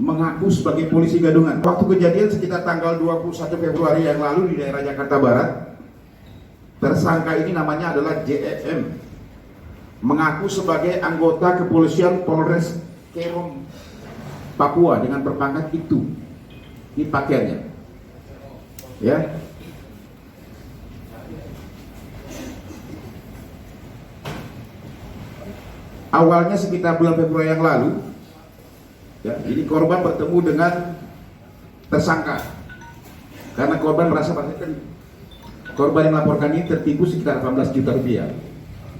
mengaku sebagai polisi gadungan. Waktu kejadian sekitar tanggal 21 Februari yang lalu di daerah Jakarta Barat, tersangka ini namanya adalah JFM, mengaku sebagai anggota kepolisian Polres Kerom, Papua dengan berpangkat itu. Ini pakaiannya, ya. Awalnya sekitar bulan Februari yang lalu, ya, ini korban bertemu dengan tersangka karena korban merasa korban yang melaporkan ini tertipu sekitar 18 juta rupiah.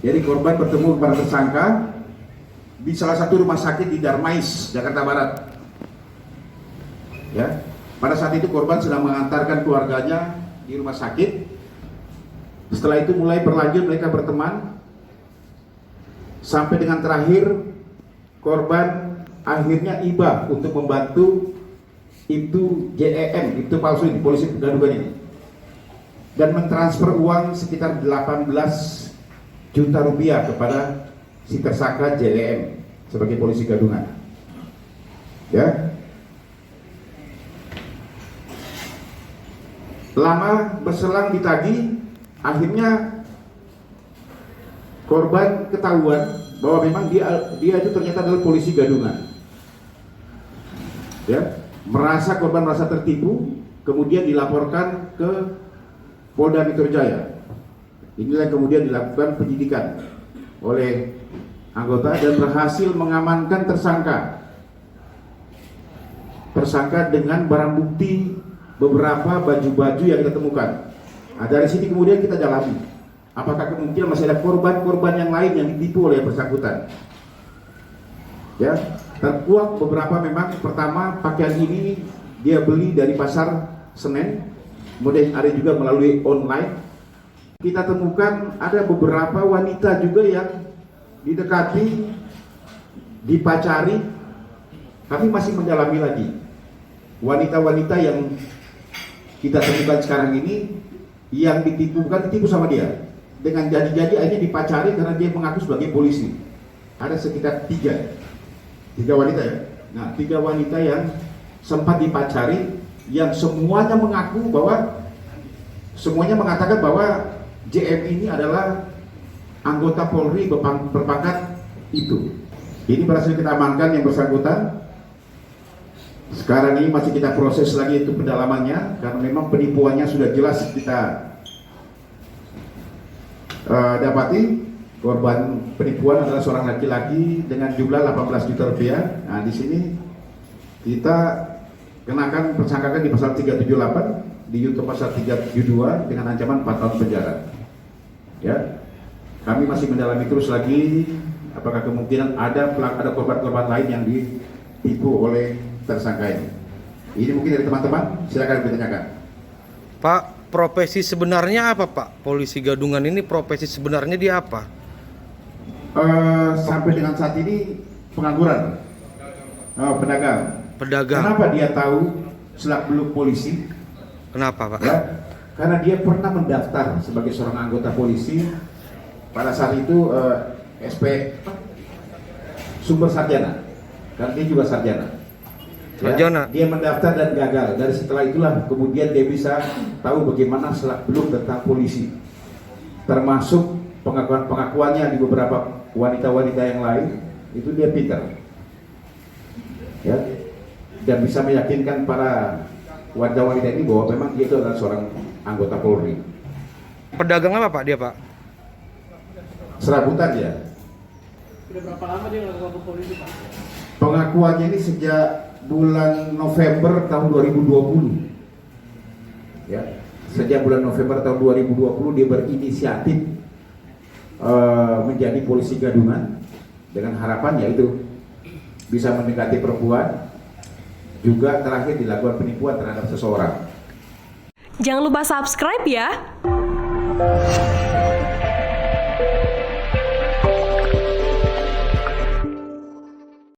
Jadi korban bertemu kepada tersangka di salah satu rumah sakit di Darmais, Jakarta Barat. Ya, pada saat itu korban sedang mengantarkan keluarganya di rumah sakit. Setelah itu mulai berlanjut mereka berteman sampai dengan terakhir korban akhirnya iba untuk membantu itu JEM, itu palsu ini, polisi gadungan ini, dan mentransfer uang sekitar 18 juta rupiah kepada si tersangka JEM sebagai polisi gadungan. Ya, lama berselang ditagih, akhirnya korban ketahuan bahwa memang dia itu ternyata adalah polisi gadungan. Ya, korban merasa tertipu, kemudian dilaporkan ke Polda Metro Jaya. Inilah kemudian dilakukan penyidikan oleh anggota dan berhasil mengamankan tersangka dengan barang bukti beberapa baju-baju yang kita temukan. Nah, dari sini kemudian kita dalami apakah kemungkinan masih ada korban-korban yang lain yang ditipu oleh bersangkutan. Ya, terkuak beberapa memang. Pertama, pakaian ini dia beli dari pasar Senen, kemudian ada juga melalui online. Kita temukan ada beberapa wanita juga yang didekati, dipacari. Kami masih mendalami lagi wanita-wanita yang kita temukan sekarang ini yang ditipu, bukan ditipu sama dia, dengan jadi-jadi akhirnya dipacari karena dia mengaku sebagai polisi. Ada sekitar tiga wanita ya. Nah, 3 wanita yang sempat dipacari, yang semuanya mengatakan bahwa JM ini adalah anggota Polri berpangkat itu. Ini berhasil kita amankan yang bersangkutan. Sekarang ini masih kita proses lagi itu pendalamannya, karena memang penipuannya sudah jelas kita dapati. Korban penipuan adalah seorang laki-laki dengan jumlah 18 juta rupiah. Nah, di sini kita kenakan persangkakan di pasal 378, di Yunto pasal 372 dengan ancaman 4 tahun penjara. Ya, kami masih mendalami terus lagi apakah kemungkinan ada korban-korban lain yang ditipu oleh tersangka ini. Ini mungkin dari teman-teman, silakan ditanyakan. Pak, profesi sebenarnya apa, Pak? Polisi gadungan ini profesi sebenarnya dia apa? Sampai dengan saat ini pengangguran, pedagang. Kenapa dia tahu selak beluk polisi? Kenapa, Pak? Ya, karena dia pernah mendaftar sebagai seorang anggota polisi. Pada saat itu SP sumber sarjana, karena dia juga sarjana. Ya, dia mendaftar dan gagal. Dari setelah itulah kemudian dia bisa tahu bagaimana selak beluk tentang polisi, termasuk pengakuannya di beberapa wanita-wanita yang lain. Itu dia pintar, ya, dan bisa meyakinkan para wanita-wanita ini bahwa memang dia itu adalah seorang anggota Polri. Pedagang apa, Pak, dia, Pak? Serabutan ya. Sudah berapa lama dia melakukan polisi, Pak? Pengakuannya ini sejak bulan November tahun 2020. Ya, sejak bulan November tahun 2020 dia berinisiatif menjadi polisi gadungan dengan harapan yaitu bisa mendekati perempuan, juga terakhir dilakukan penipuan terhadap seseorang. Jangan lupa subscribe ya.